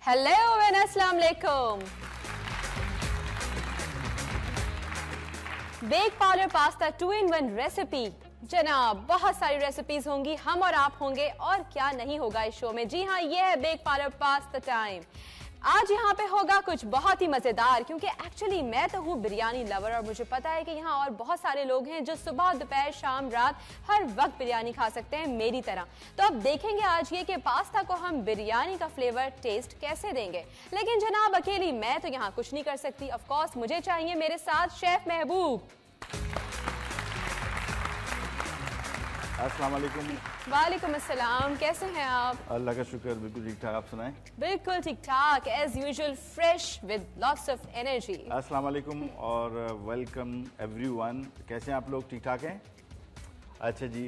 Hello and अस्सलाम वालेकुम। Bake Parlour pasta 2 in 1 recipe. जनाब बहुत सारी रेसिपीज होंगी, हम और आप होंगे और क्या नहीं होगा इस शो में। जी हाँ, ये है बेक पार्लर पास्ता टाइम। आज यहाँ पे होगा कुछ बहुत ही मजेदार, क्योंकि एक्चुअली मैं तो हूँ बिरयानी लवर और मुझे पता है कि यहाँ और बहुत सारे लोग हैं जो सुबह दोपहर शाम रात हर वक्त बिरयानी खा सकते हैं मेरी तरह। तो अब देखेंगे आज ये कि पास्ता को हम बिरयानी का फ्लेवर टेस्ट कैसे देंगे। लेकिन जनाब अकेली मैं तो यहाँ कुछ नहीं कर सकती। ऑफ कोर्स मुझे चाहिए मेरे साथ शेफ महबूब। अस्सलाम वालेकुम। वालेकुम अस्सलाम, कैसे हैं आप? अल्लाह का शुक्र, बिल्कुल ठीक ठाक। आप सुनाएं? बिल्कुल ठीक ठाक, as usual, fresh with lots of energy. अस्सलाम वालेकुम और वेलकम एवरीवन। कैसे हैं आप लोग? ठीक ठाक हैं? अच्छा जी,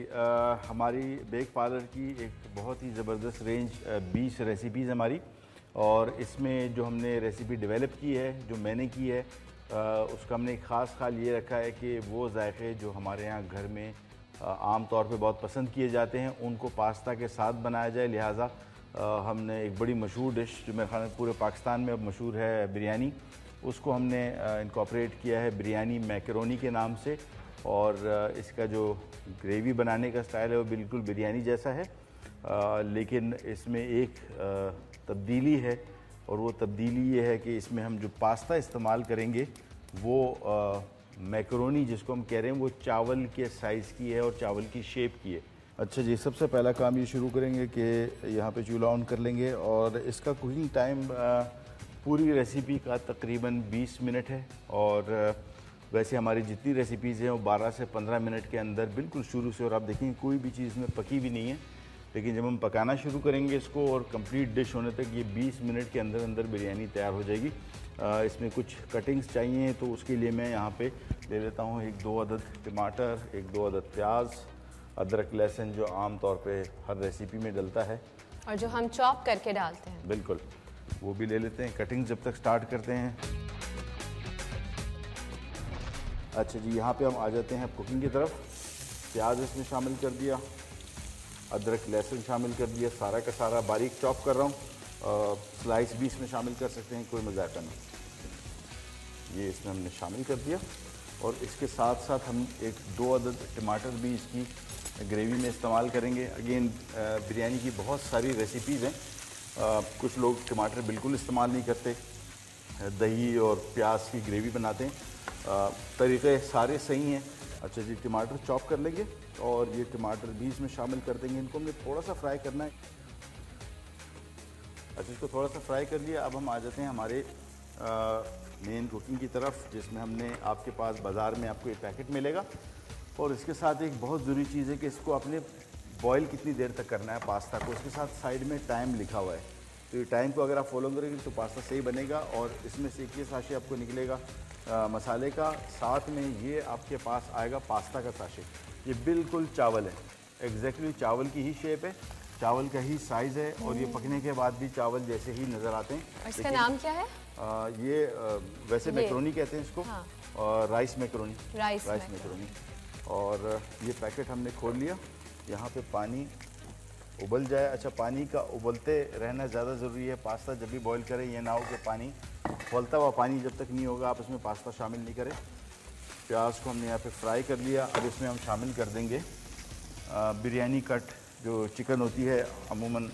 हमारी बेक पार्लर की एक बहुत ही ज़बरदस्त रेंज 20 रेसिपीज़ हमारी, और इसमें जो हमने रेसिपी डेवलप की है, जो मैंने की है, उसका हमने एक ख़ास ख्याल ये रखा है कि वो जायके जो हमारे यहाँ घर में आम तौर पे बहुत पसंद किए जाते हैं उनको पास्ता के साथ बनाया जाए। लिहाजा हमने एक बड़ी मशहूर डिश जो मेरे ख्याल में पूरे पाकिस्तान में अब मशहूर है, बिरयानी, उसको हमने इनकॉर्पोरेट किया है बिरयानी मैकरोनी के नाम से। और इसका जो ग्रेवी बनाने का स्टाइल है वो बिल्कुल बिरयानी जैसा है, लेकिन इसमें एक तब्दीली है, और वो तब्दीली ये है कि इसमें हम जो पास्ता इस्तेमाल करेंगे वो मैकरोनी जिसको हम कह रहे हैं वो चावल के साइज़ की है और चावल की शेप की है। अच्छा जी, सबसे पहला काम ये शुरू करेंगे कि यहाँ पे चूल्हा ऑन कर लेंगे, और इसका कुकिंग टाइम पूरी रेसिपी का तकरीबन 20 मिनट है। और वैसे हमारी जितनी रेसिपीज़ हैं वो 12 से 15 मिनट के अंदर बिल्कुल शुरू से, और आप देखेंगे कोई भी चीज़ में पकी भी नहीं है, लेकिन जब हम पकाना शुरू करेंगे इसको और कंप्लीट डिश होने तक ये 20 मिनट के अंदर अंदर बिरयानी तैयार हो जाएगी। इसमें कुछ कटिंग्स चाहिए, तो उसके लिए मैं यहाँ पे ले लेता हूँ 1-2 अदद टमाटर, 1-2 अदद प्याज, अदरक लहसुन जो आम तौर पे हर रेसिपी में डलता है और जो हम चॉप करके डालते हैं, बिल्कुल वो भी ले लेते हैं। कटिंग जब तक स्टार्ट करते हैं। अच्छा जी, यहाँ पे हम आ जाते हैं कुकिंग की तरफ। प्याज इसमें शामिल कर दिया, अदरक लहसुन शामिल कर दिया, सारा का सारा बारीक चॉप कर रहा हूँ। स्लाइस भी इसमें शामिल कर सकते हैं, कोई मजाक नहीं। ये इसमें हमने शामिल कर दिया, और इसके साथ साथ हम 1-2 अदद टमाटर भी इसकी ग्रेवी में इस्तेमाल करेंगे। अगेन बिरयानी की बहुत सारी रेसिपीज़ हैं, कुछ लोग टमाटर बिल्कुल इस्तेमाल नहीं करते, दही और प्याज की ग्रेवी बनाते हैं। तरीक़े सारे सही हैं। अच्छा जी, टमाटर चॉप कर लेंगे और ये टमाटर भी इसमें शामिल कर देंगे। इनको हमने थोड़ा सा फ्राई करना है। अच्छा, इसको थोड़ा सा फ्राई कर लिया। अब हम आ जाते हैं हमारे मेन कुकिंग की तरफ, जिसमें हमने आपके पास बाज़ार में आपको एक पैकेट मिलेगा, और इसके साथ एक बहुत ज़रूरी चीज़ है कि इसको आपने बॉईल कितनी देर तक करना है पास्ता को। इसके साथ साइड में टाइम लिखा हुआ है, तो ये टाइम को अगर आप फॉलो करेंगे तो पास्ता सही बनेगा। और इसमें से एक ये साशे आपको निकलेगा मसाले का, साथ में ये आपके पास आएगा पास्ता का साशे। ये बिल्कुल चावल है, एग्जैक्टली चावल की ही शेप है, चावल का ही साइज़ है, और ये पकने के बाद भी चावल जैसे ही नज़र आते हैं। इसका नाम क्या है? ये वैसे मैकरोनी कहते हैं इसको, हाँ। और राइस मैकरोनी, राइस मैकरोनी। और ये पैकेट हमने खोल लिया। यहाँ पे पानी उबल जाए। अच्छा, पानी का उबलते रहना ज़्यादा ज़रूरी है। पास्ता जब भी बॉईल करें ये ना हो कि पानी उबलता हुआ पानी जब तक नहीं होगा आप इसमें पास्ता शामिल नहीं करें। प्याज को हमने यहाँ पे फ्राई कर लिया। अब इसमें हम शामिल कर देंगे बिरयानी कट जो चिकन होती है, अमूमन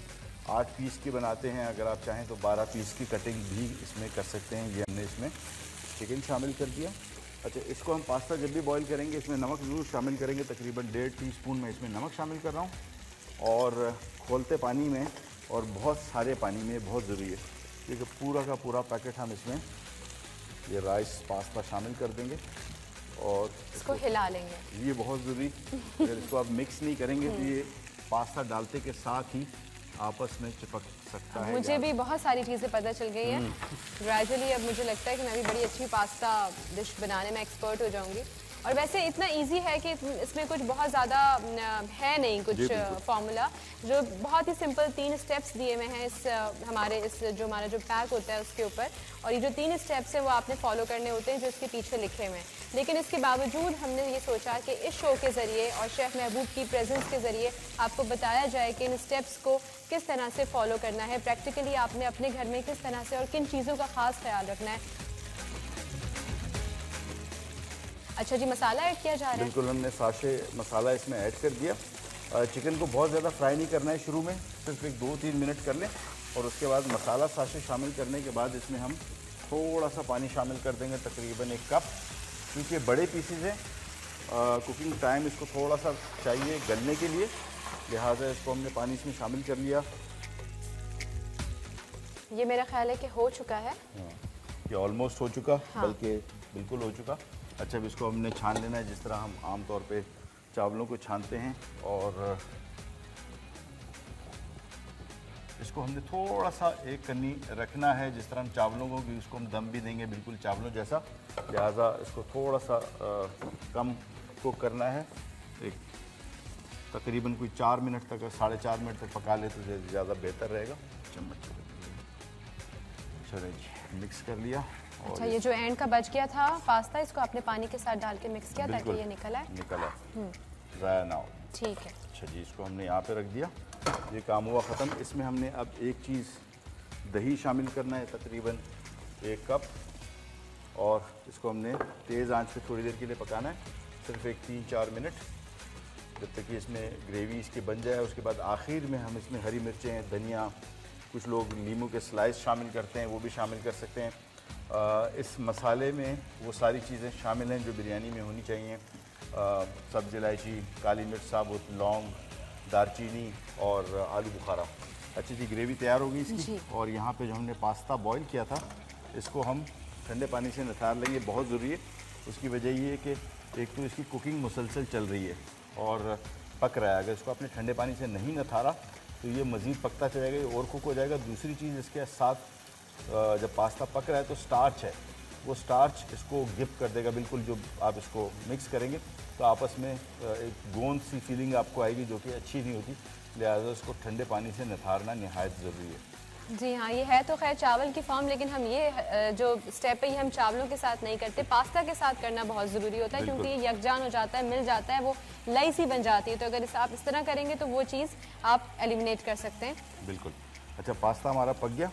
8 पीस की बनाते हैं, अगर आप चाहें तो 12 पीस की कटिंग भी इसमें कर सकते हैं। ये हमने इसमें चिकन शामिल कर दिया। अच्छा, इसको हम पास्ता जब भी बॉईल करेंगे इसमें नमक ज़रूर शामिल करेंगे, तकरीबन 1.5 टीस्पून में इसमें नमक शामिल कर रहा हूँ, और खोलते पानी में और बहुत सारे पानी में, बहुत ज़रूरी है। देखिए पूरा का पूरा पैकेट हम इसमें ये राइस पास्ता शामिल कर देंगे और इसको हिला लेंगे। ये बहुत ज़रूरी, अगर इसको आप मिक्स नहीं करेंगे तो ये पास्ता डालते के साथ ही आपस में चिपक सकता है। मुझे भी बहुत सारी चीज़ें पता चल गई हैं ग्रेजुअली। अब मुझे लगता है कि मैं भी बड़ी अच्छी पास्ता डिश बनाने में एक्सपर्ट हो जाऊंगी। और वैसे इतना इजी है कि इसमें कुछ बहुत ज़्यादा है नहीं कुछ फॉर्मूला, जो बहुत ही सिंपल 3 स्टेप्स दिए हुए हैं इस हमारा जो पैक होता है उसके ऊपर, और ये जो 3 स्टेप्स हैं वो आपने फॉलो करने होते हैं जो इसके पीछे लिखे हुए हैं। लेकिन इसके बावजूद हमने ये सोचा कि इस शो के ज़रिए और शेफ़ महबूब की प्रेजेंस के ज़रिए आपको बताया जाए कि इन स्टेप्स को किस तरह से फॉलो करना है, प्रैक्टिकली आपने अपने घर में किस तरह से और किन चीज़ों का खास ख्याल रखना है। अच्छा जी, मसाला ऐड किया जा रहा है? बिल्कुल, हमने साशे मसाला इसमें ऐड कर दिया। चिकन को बहुत ज़्यादा फ्राई नहीं करना है, शुरू में सिर्फ एक 2-3 मिनट कर लें और उसके बाद मसाला साशे शामिल करने के बाद इसमें हम थोड़ा सा पानी शामिल कर देंगे, तकरीबन 1 कप, क्योंकि बड़े पीसेज हैं। कुकिंग टाइम इसको थोड़ा सा चाहिए गलने के लिए, लिहाजा इसको हमने पानी इसमें शामिल कर लिया। ये मेरा ख्याल है कि हो चुका है। ये ऑलमोस्ट हो चुका, बल्कि बिल्कुल हो चुका। अच्छा, अब इसको हमने छान लेना है जिस तरह हम आम तौर पे चावलों को छानते हैं, और इसको हमने थोड़ा सा एक कन्नी रखना है, जिस तरह हम चावलों को भी उसको हम दम भी देंगे बिल्कुल चावलों जैसा, लिहाजा इसको थोड़ा सा कम कुक करना है। एक तकरीबन कोई 4 मिनट तक, 4.5 मिनट तक पका ले तो ज़्यादा बेहतर रहेगा। चम्मच चलो जी, मिक्स कर लिया। अच्छा, ये जो एंड का बच गया था पास्ता, इसको आपने पानी के साथ डाल के मिक्स किया ताकि ये निकल आए? ज़ाया ना हो। ठीक है। अच्छा जी, इसको हमने यहाँ पे रख दिया, ये काम हुआ ख़त्म। इसमें हमने अब एक चीज़ दही शामिल करना है, तकरीबन 1 कप, और इसको हमने तेज़ आंच पे थोड़ी देर के लिए पकाना है, सिर्फ 3-4 मिनट, जब तक कि इसमें ग्रेवी इसकी बन जाए। उसके बाद आखिर में हम इसमें हरी मिर्चें, धनिया, कुछ लोग नींबू के स्लाइस शामिल करते हैं, वो भी शामिल कर सकते हैं। इस मसाले में वो सारी चीज़ें शामिल हैं जो बिरयानी में होनी चाहिए। सब्ज़ इलायची, काली मिर्च साबुत, लौंग, दारचीनी और आलू बुखारा। अच्छी सी ग्रेवी तैयार होगी इसकी, और यहाँ पे जो हमने पास्ता बॉईल किया था इसको हम ठंडे पानी से निथार लेंगे, बहुत ज़रूरी है। उसकी वजह ये है कि एक तो इसकी कुकिंग मुसलसल चल रही है और पक रहा है, अगर इसको अपने ठंडे पानी से नहीं निथारा तो ये मज़ीद पकता चलेगा, ये और कुक हो जाएगा। दूसरी चीज़ इसके साथ जब पास्ता पक रहा है तो स्टार्च है, वो स्टार्च इसको गिप कर देगा बिल्कुल। जो आप इसको मिक्स करेंगे तो आपस में एक गोंद सी फीलिंग आपको आएगी जो कि अच्छी नहीं होती, लिहाजा इसको ठंडे पानी से निथारना नहायत ज़रूरी है। जी हाँ, ये है तो खैर चावल की फॉर्म, लेकिन हम ये जो स्टेप है ये हम चावलों के साथ नहीं करते, पास्ता के साथ करना बहुत ज़रूरी होता है, क्योंकि ये यकजान हो जाता है, मिल जाता है, वो लई सी बन जाती है। तो अगर आप इस तरह करेंगे तो वो चीज़ आप एलिमिनेट कर सकते हैं। बिल्कुल। अच्छा, पास्ता हमारा पक गया,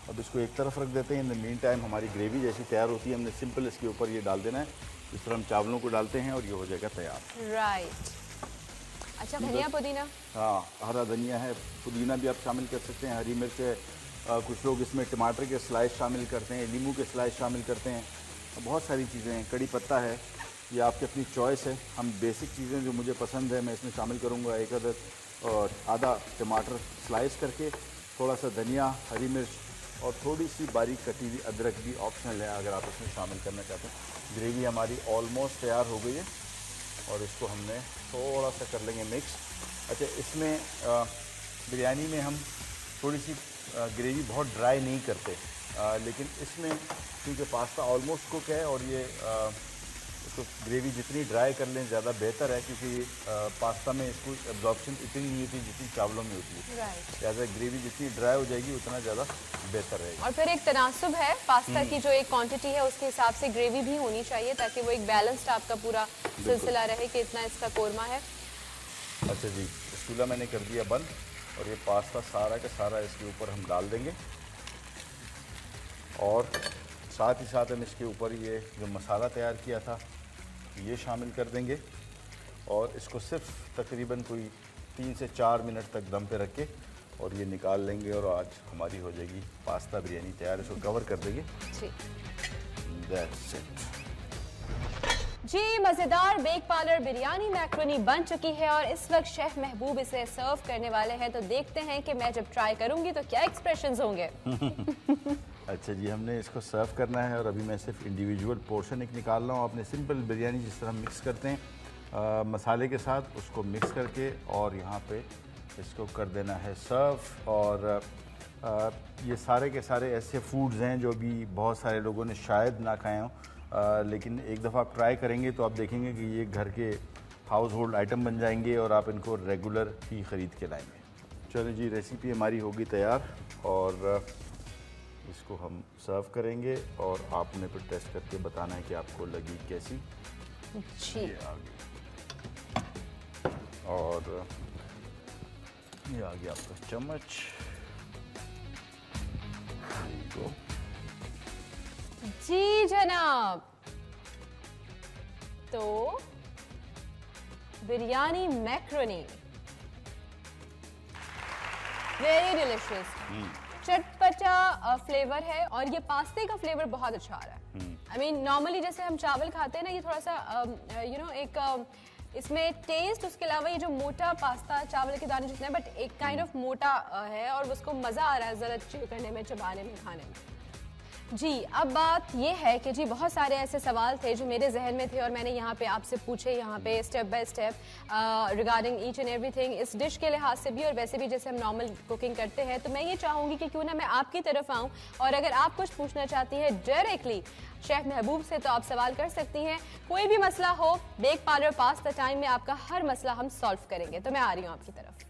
अब इसको एक तरफ रख देते हैं। इन द मीन टाइम हमारी ग्रेवी जैसी तैयार होती है, हमने सिंपल इसके ऊपर ये डाल देना है, इस तरह हम चावलों को डालते हैं और ये हो जाएगा तैयार। राइट। अच्छा, धनिया पुदीना? हाँ, हरा धनिया है, पुदीना भी आप शामिल कर सकते हैं, हरी मिर्च है, कुछ लोग इसमें टमाटर के स्लाइस शामिल करते हैं, नींबू के स्लाइस शामिल करते हैं, बहुत सारी चीज़ें हैं। कड़ी पत्ता है, ये आपकी अपनी चॉइस है। हम बेसिक चीज़ें जो मुझे पसंद है मैं इसमें शामिल करूँगा, एक अदद और आधा टमाटर स्लाइस करके, थोड़ा सा धनिया, हरी मिर्च और थोड़ी सी बारीक कटी हुई अदरक भी ऑप्शनल है अगर आप इसमें शामिल करना चाहते हैं। ग्रेवी हमारी ऑलमोस्ट तैयार हो गई है और इसको हमने थोड़ा सा कर लेंगे मिक्स। अच्छा, इसमें बिरयानी में हम थोड़ी सी ग्रेवी बहुत ड्राई नहीं करते, लेकिन इसमें क्योंकि पास्ता ऑलमोस्ट कुक है और ये इसको ग्रेवी जितनी ड्राई कर लें ज़्यादा बेहतर है, क्योंकि पास्ता में इसको एब्जॉर्प्शन इतनी नहीं होती जितनी चावलों में होती है। लिहाजा ग्रेवी जितनी ड्राई हो जाएगी उतना ज़्यादा बेहतर रहेगा। और फिर एक तनासुब है, पास्ता की जो एक क्वांटिटी है उसके हिसाब से ग्रेवी भी होनी चाहिए ताकि वो एक बैलेंस्ड आपका पूरा सिलसिला रहे कि इतना इसका कोरमा है। अच्छा जी, चूल्हा मैंने कर दिया बंद और ये पास्ता सारा का सारा इसके ऊपर हम डाल देंगे, और साथ ही साथ हम इसके ऊपर ये जो मसाला तैयार किया था ये शामिल कर देंगे, और इसको सिर्फ तकरीबन कोई 3 से 4 मिनट तक दम पे रख के और ये निकाल लेंगे, और आज हमारी हो जाएगी पास्ता बिरयानी तैयार। इसको कवर कर देंगे। That's it. जी, मज़ेदार बेक पार्लर बिरयानी मैक्रोनी बन चुकी है और इस वक्त शेफ महबूब इसे सर्व करने वाले हैं, तो देखते हैं कि मैं जब ट्राई करूंगी तो क्या एक्सप्रेशंस होंगे। अच्छा जी, हमने इसको सर्व करना है और अभी मैं सिर्फ इंडिविजुअल पोर्शन एक निकाल रहा हूँ। आपने सिंपल बिरयानी जिस तरह मिक्स करते हैं मसाले के साथ, उसको मिक्स करके और यहाँ पे इसको कर देना है सर्व। और ये सारे के सारे ऐसे फूड्स हैं जो भी बहुत सारे लोगों ने शायद ना खाए हों, लेकिन एक दफ़ा आप ट्राई करेंगे तो आप देखेंगे कि ये घर के हाउस होल्ड आइटम बन जाएंगे और आप इनको रेगुलर ही ख़रीद के लाएंगे। चलो जी, रेसिपी हमारी होगी तैयार और इसको हम सर्व करेंगे और आपने फिर टेस्ट करके बताना है कि आपको लगी कैसी। जी। ये आ गई और ये आ गया आपका चम्मच। जी जनाब, तो बिरयानी मैक्रोनी वेरी डिलिशियस, चटपटा फ्लेवर है और ये पास्ते का फ्लेवर बहुत अच्छा आ रहा है। आई मीन नॉर्मली जैसे हम चावल खाते हैं ना, ये थोड़ा सा एक इसमें टेस्ट, उसके अलावा ये जो मोटा पास्ता चावल के दाने जितना है बट एक काइंड ऑफ मोटा है और उसको मजा आ रहा है जरा च्यू करने में, चबाने में, खाने में। जी, अब बात ये है कि जी बहुत सारे ऐसे सवाल थे जो मेरे जहन में थे और मैंने यहाँ पे आपसे पूछे, यहाँ पे step by step regarding each and everything, इस डिश के लिहाज से भी और वैसे भी जैसे हम नॉर्मल कुकिंग करते हैं। तो मैं ये चाहूँगी कि क्यों ना मैं आपकी तरफ आऊँ और अगर आप कुछ पूछना चाहती हैं डायरेक्टली शेफ महबूब से तो आप सवाल कर सकती हैं। कोई भी मसला हो, बेक पार्लर पास्ता टाइम में आपका हर मसला हम सॉल्व करेंगे। तो मैं आ रही हूँ आपकी तरफ।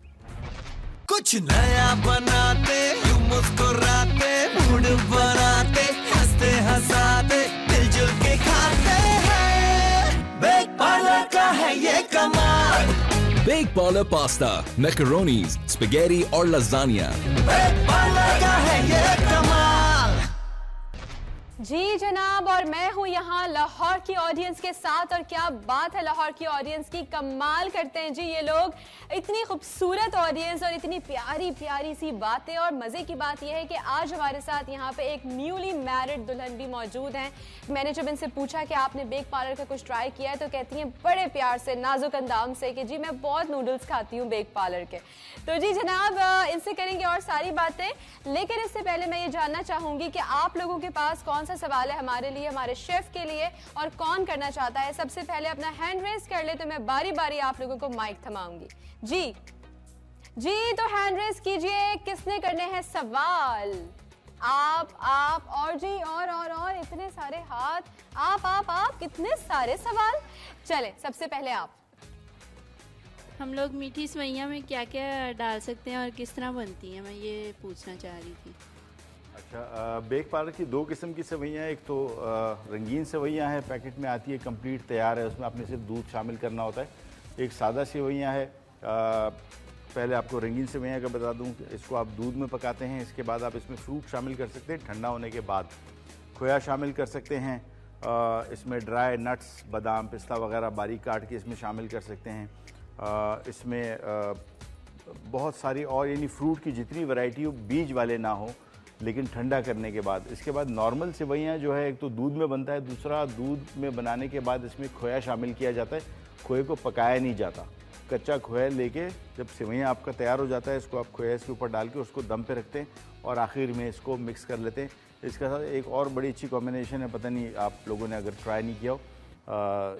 कुछ नया बनाते, यूं मुस्कुराते, मूड बनाते, हंसते हंसाते, मिलजुल के खाते हैं। बेक पार्लर का है ये कमाल। Bake Parlour pasta, macaronis, spaghetti और लजानिया। बेक पार्लर का है ये कमाल। जी जनाब, और मैं हूँ यहाँ लाहौर की ऑडियंस के साथ और क्या बात है लाहौर की ऑडियंस की, कमाल करते हैं जी ये लोग। इतनी खूबसूरत ऑडियंस और इतनी प्यारी प्यारी सी बातें। और मज़े की बात यह है कि आज हमारे साथ यहाँ पे एक न्यूली मैरिड दुल्हन भी मौजूद हैं। मैंने जब इनसे पूछा कि आपने बेक पार्लर का कुछ ट्राई किया है तो कहती हैं बड़े प्यार से, नाजुक अंदाज से कि जी मैं बहुत नूडल्स खाती हूँ बेक पार्लर के। तो जी जनाब, इनसे करेंगे और सारी बातें, लेकिन इससे पहले मैं ये जानना चाहूँगी कि आप लोगों के पास कौन सवाल है हमारे लिए, हमारे शेफ के लिए, और कौन करना चाहता है। सबसे पहले अपना हैंड रेज कर ले तो मैं बारी बारी आप लोगों को माइक थमाऊंगी। जी जी, तो हैंड रेज कीजिए, किसने करने हैं सवाल? आप और जी और इतने सारे हाथ, आप कितने सारे सवाल। चले सबसे पहले आप। हम लोग मीठी सेवइयां में क्या क्या डाल सकते हैं और किस तरह बनती हैं, मैं ये पूछना चाह रही थी। अच्छा, बेक पार्लर की दो किस्म की सेवइयाँ, एक तो रंगीन सेवइयाँ है, पैकेट में आती है, कंप्लीट तैयार है, उसमें आपने सिर्फ दूध शामिल करना होता है। एक सादा सेवइयाँ है। पहले आपको रंगीन सेवइयाँ का बता दूं, इसको आप दूध में पकाते हैं, इसके बाद आप इसमें फ्रूट शामिल कर सकते हैं, ठंडा होने के बाद खोया शामिल कर सकते हैं, इसमें ड्राई नट्स, बादाम, पिस्ता वगैरह बारीक काट के इसमें शामिल कर सकते हैं। इसमें बहुत सारी और यानी फ्रूट की जितनी वैरायटी हो, बीज वाले ना हो, लेकिन ठंडा करने के बाद। इसके बाद नॉर्मल सेवइयाँ जो है, एक तो दूध में बनता है, दूसरा दूध में बनाने के बाद इसमें खोया शामिल किया जाता है। खोए को पकाया नहीं जाता, कच्चा खोया लेके जब सेवइयाँ आपका तैयार हो जाता है, इसको आप खोया इसके ऊपर डाल के उसको दम पे रखते हैं और आखिर में इसको मिक्स कर लेते हैं। इसके साथ एक और बड़ी अच्छी कॉम्बिनेशन है, पता नहीं आप लोगों ने अगर ट्राई नहीं किया हो,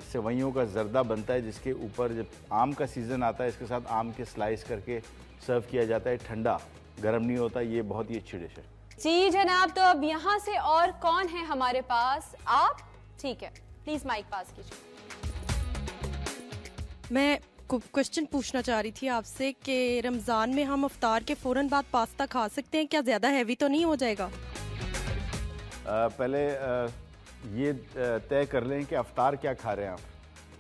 सेवइयों का जर्दा बनता है जिसके ऊपर जब आम का सीज़न आता है इसके साथ आम के स्लाइस करके सर्व किया जाता है, ठंडा, गर्म नहीं होता। ये बहुत ही अच्छी डिश है। जी जनाब, तो अब यहाँ से और कौन है हमारे पास? आप? ठीक है, प्लीज माइक पास कीजिए। मैं क्वेश्चन पूछना चाह रही थी आपसे कि रमज़ान में हम इफ्तार के फ़ौरन बाद पास्ता खा सकते हैं क्या? ज़्यादा हैवी तो नहीं हो जाएगा? पहले ये तय कर लें कि अफ्तार क्या खा रहे हैं आप।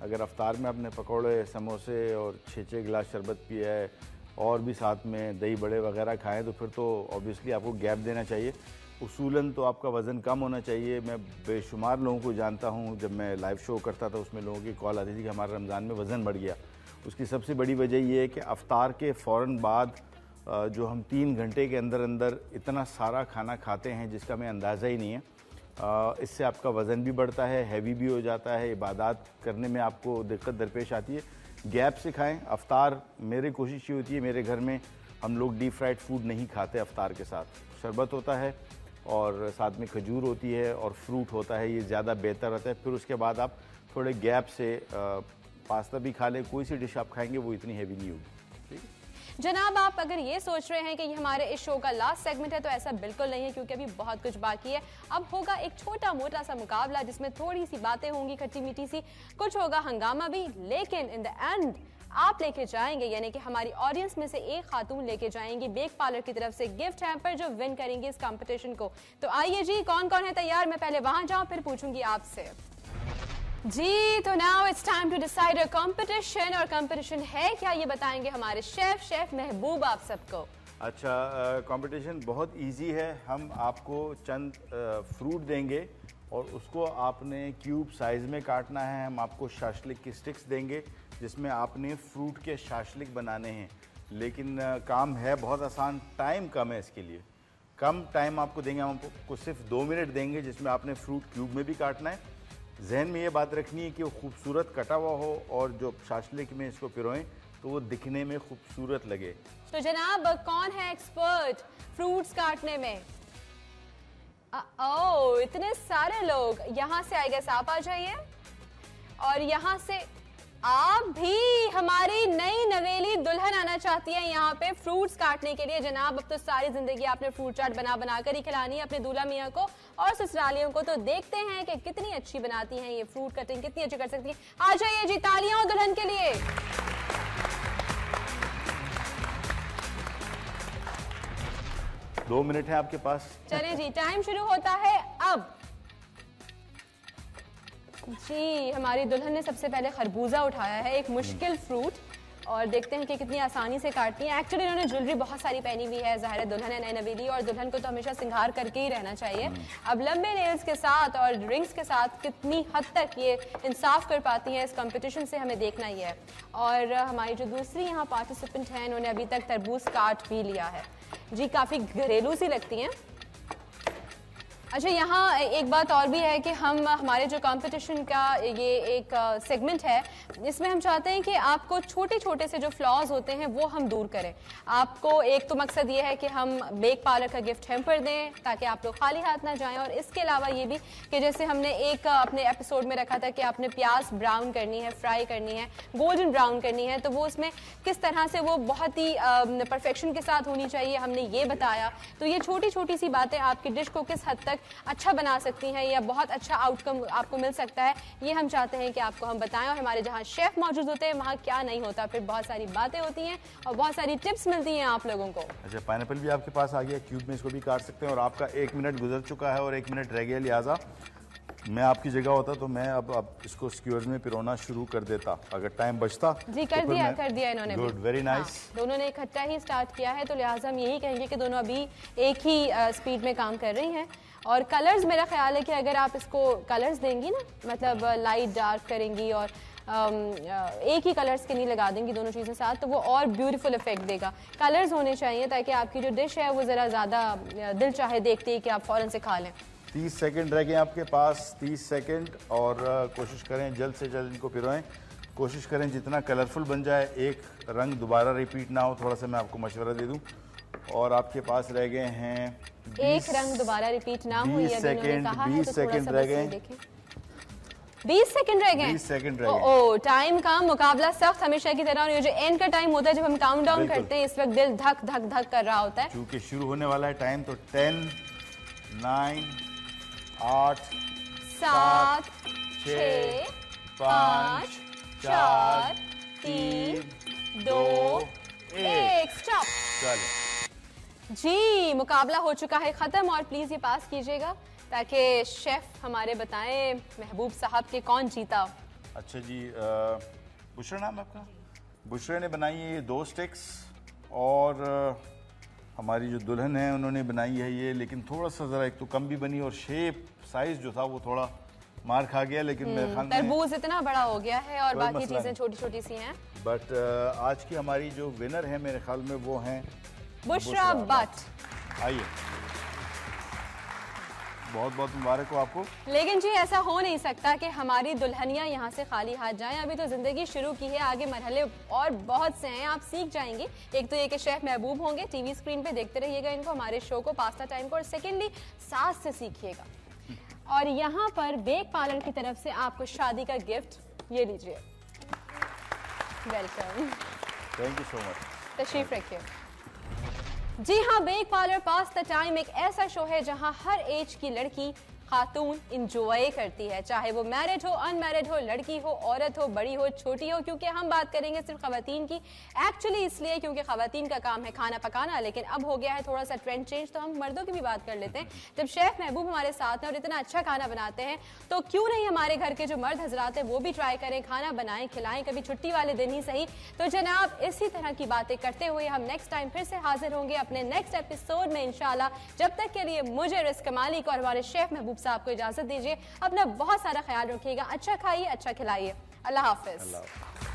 अगर अफ्तार में आपने पकौड़े, समोसे और 6 गिलास शरबत पिया है और भी साथ में दही बड़े वगैरह खाएं तो फिर तो ऑब्वियसली आपको गैप देना चाहिए। उसूलन तो आपका वज़न कम होना चाहिए। मैं बेशुमार लोगों को जानता हूं, जब मैं लाइव शो करता था उसमें लोगों की कॉल आती थी कि हमारा रमज़ान में वज़न बढ़ गया। उसकी सबसे बड़ी वजह ये है कि अफ्तार के फ़ौरन बाद जो हम 3 घंटे के अंदर अंदर इतना सारा खाना खाते हैं जिसका हमें अंदाज़ा ही नहीं है, इससे आपका वज़न भी बढ़ता है, हैवी भी हो जाता है, इबादत करने में आपको दिक्कत दरपेश आती है। गैप से खाएं अफ्तार। मेरी कोशिश ये होती है, मेरे घर में हम लोग डीप फ्राइड फूड नहीं खाते अफ्तार के साथ। शरबत होता है और साथ में खजूर होती है और फ्रूट होता है, ये ज़्यादा बेहतर रहता है। फिर उसके बाद आप थोड़े गैप से पास्ता भी खा लें, कोई सी डिश आप खाएंगे वो इतनी हैवी नहीं होगी। जनाब आप अगर ये सोच रहे हैं कि ये हमारे इस शो का लास्ट सेगमेंट है तो ऐसा बिल्कुल नहीं है, क्योंकि अभी बहुत कुछ बाकी है। अब होगा एक छोटा मोटा सा मुकाबला जिसमें थोड़ी सी बातें होंगी खट्टी मीठी सी, कुछ होगा हंगामा भी, लेकिन इन द एंड आप लेके जाएंगे, यानी कि हमारी ऑडियंस में से एक खातून लेके जाएंगी बेक पार्लर की तरफ से गिफ्ट हैम्पर जो विन करेंगे इस कंपटीशन को। तो आइए जी, कौन कौन है तैयार? मैं पहले वहां जाऊं फिर पूछूंगी आपसे जी। तो now it's time to decide a competition, और कंपटीशन है क्या ये बताएंगे हमारे शेफ महबूब आप सबको। अच्छा, कंपटीशन बहुत इजी है। हम आपको चंद फ्रूट देंगे और उसको आपने क्यूब साइज में काटना है। हम आपको शाशलिक की स्टिक्स देंगे जिसमें आपने फ्रूट के शाशलिक बनाने हैं, लेकिन काम है बहुत आसान, टाइम कम है इसके लिए। कम टाइम आपको देंगे, हम आपको सिर्फ 2 मिनट देंगे जिसमें आपने फ्रूट क्यूब में भी काटना है। जहन में ये बात रखनी है कि वो खूबसूरत कटा हुआ हो और जो शाशलिक में इसको पिरोएं तो वो दिखने में खूबसूरत लगे। तो जनाब कौन है एक्सपर्ट फ्रूट्स काटने में? ओह इतने सारे लोग, यहाँ से आई गेस आप आ जाइए, और यहाँ से आप भी। हमारी नई नवेली दुल्हन आना चाहती है यहाँ पे फ्रूट्स काटने के लिए। जनाब अब तो सारी जिंदगी आपने फ्रूट चाट बना कर ही खिलानी है अपने दूल्हा मियाँ को और ससुरालियों को। तो देखते हैं कि कितनी अच्छी बनाती हैं ये फ्रूट कटिंग, कितनी अच्छी कर सकती है। आ जाइए जी, तालियां दुल्हन के लिए। 2 मिनट है आपके पास। चलें जी, टाइम शुरू होता है अब। जी हमारी दुल्हन ने सबसे पहले खरबूजा उठाया है, एक मुश्किल फ्रूट, और देखते हैं कि कितनी आसानी से काटती हैं। एक्चुअली इन्होंने ज्वेलरी बहुत सारी पहनी हुई है, ज़ाहिर है दुल्हन है नई नवेली और दुल्हन को तो हमेशा सिंगार करके ही रहना चाहिए। अब लंबे नेल्स के साथ और रिंग्स के साथ कितनी हद तक ये इंसाफ कर पाती हैं इस कंपटीशन से हमें देखना ही है। और हमारी जो दूसरी यहाँ पार्टिसिपेंट हैं इन्होंने अभी तक तरबूज काट भी लिया है। जी काफ़ी घरेलू सी लगती हैं। अच्छा यहाँ एक बात और भी है कि हम हमारे जो कंपटीशन का ये एक सेगमेंट है इसमें हम चाहते हैं कि आपको छोटे छोटे से जो फ्लॉज होते हैं वो हम दूर करें। आपको एक तो मकसद ये है कि हम बेक पार्लर का गिफ्ट हैम्पर दें ताकि आप लोग खाली हाथ ना जाएं, और इसके अलावा ये भी कि जैसे हमने एक अपने एपिसोड में रखा था कि आपने प्याज ब्राउन करनी है, फ्राई करनी है, गोल्डन ब्राउन करनी है, तो वो उसमें किस तरह से वो बहुत ही परफेक्शन के साथ होनी चाहिए हमने ये बताया। तो ये छोटी छोटी सी बातें आपकी डिश को किस हद तक अच्छा बना सकती हैं या बहुत अच्छा आउटकम आपको मिल सकता है, ये हम चाहते हैं कि आपको हम बताएं। और हमारे जहां शेफ मौजूद होते हैं वहां क्या नहीं होता, फिर बहुत सारी बातें होती हैं और बहुत सारी टिप्स मिलती हैं आप लोगों को। अच्छा पाइनएप्पल भी आपके पास आ गया, क्यूब में इसको भी काट सकते हैं। और आपका 1 मिनट गुजर चुका है और 1 मिनट रह गया, लिहाजा मैं आपकी जगह होता तो मैं अब इसको स्क्यूअर्स में पिरोना शुरू कर देता अगर टाइम बचता। जी कर दिया इन्होंने। Good, very nice. दोनों ने इकट्ठा ही स्टार्ट किया है, तो लिहाजा हम यही कहेंगे कि दोनों अभी एक ही स्पीड में काम कर रही हैं। और कलर्स मेरा ख्याल है कि अगर आप इसको कलर्स देंगी ना, मतलब लाइट डार्क करेंगी और एक ही कलर्स के नहीं लगा देंगी दोनों चीज़ें साथ, तो वो और ब्यूटीफुल इफेक्ट देगा। कलर्स होने चाहिए ताकि आपकी जो डिश है वो ज़रा ज़्यादा दिल चाहे देखते ही कि आप फ़ौरन से खा लें। 30 सेकंड रह गए आपके पास, 30 सेकंड, और कोशिश करें जल्द से जल्द इनको पिरोएं। कोशिश करें जितना कलरफुल बन जाए, एक रंग दोबारा रिपीट ना हो। थोड़ा सा मैं आपको मशवरा दे दूं। और आपके पास रह गए हैं एक रंग दोबारा रिपीट ना हो, 20 सेकंड रह गए। 20 सेकंड रह गए। 20 सेकंड रह गए। ओ टाइम का मुकाबला सख्त हमेशा की तरह, और ये जो एंड का टाइम होता है जब हम काउंट डाउन करते हैं इस वक्त दिल धक धक धक कर रहा होता है। क्योंकि शुरू होने वाला है टाइम, तो 10 9 8 7 6 5 4 3 2 1 स्टॉप। चलो जी मुकाबला हो चुका है खत्म, और प्लीज ये पास कीजिएगा ताकि शेफ हमारे बताएं महबूब साहब के कौन जीता। अच्छा जी, बुशरा नाम है आपका? बुशरा ने बनाई है ये 2 स्टिक्स, और हमारी जो दुल्हन है उन्होंने बनाई है ये, लेकिन थोड़ा सा ज़रा एक तो कम भी बनी और शेप साइज जो था वो थोड़ा मार खा गया। लेकिन मेरे ख्याल में तरबूज इतना बड़ा हो गया है और बाकी चीज़ें छोटी छोटी सी हैं। बट आज की हमारी जो विनर है मेरे ख्याल में वो हैं बुशरा भट्ट। आइए, बहुत बहुत मुबारक हो आपको। लेकिन जी ऐसा हो नहीं सकता कि हमारी दुल्हनियां यहाँ से खाली हाथ जाएं। अभी तो जिंदगी शुरू की है, आगे मरहले और बहुत से हैं, आप सीख जाएंगी। एक तो ये कि शेफ महबूब होंगे, टीवी स्क्रीन पे देखते रहिएगा इनको, हमारे शो को पास्ता टाइम को, और सेकेंडली सास से सीखिएगा। और यहाँ पर बेक पार्लर की तरफ से आपको शादी का गिफ्ट, ये लीजिए। Welcome. Thank you so much. तशरीफ रखिए। जी हाँ, Bake Parlour pass the time एक ऐसा शो है जहां हर एज की लड़की खातून इंजॉय करती है, चाहे वो मैरिड हो, अनमैरिड हो, लड़की हो, औरत हो, बड़ी हो, छोटी हो। क्योंकि हम बात करेंगे सिर्फ खवातीन की, एक्चुअली इसलिए क्योंकि खवातीन का काम है खाना पकाना, लेकिन अब हो गया है थोड़ा सा ट्रेंड चेंज, तो हम मर्दों की भी बात कर लेते हैं। जब शेफ महबूब हमारे साथ हैं और इतना अच्छा खाना बनाते हैं, तो क्यों नहीं हमारे घर के जो मर्द हजरात हैं वो भी ट्राई करें, खाना बनाएं, खिलाएं, कभी छुट्टी वाले दिन ही सही। तो जनाब, इसी तरह की बातें करते हुए हम नेक्स्ट टाइम फिर से हाजिर होंगे अपने नेक्स्ट एपिसोड में इंशाल्लाह। जब तक के लिए मुझे रिस्क मालिक और हमारे शेफ महबूब साहब को इजाजत दीजिए। अपना बहुत सारा ख्याल रखिएगा, अच्छा खाइए, अच्छा खिलाइए। अल्लाह हाफिज।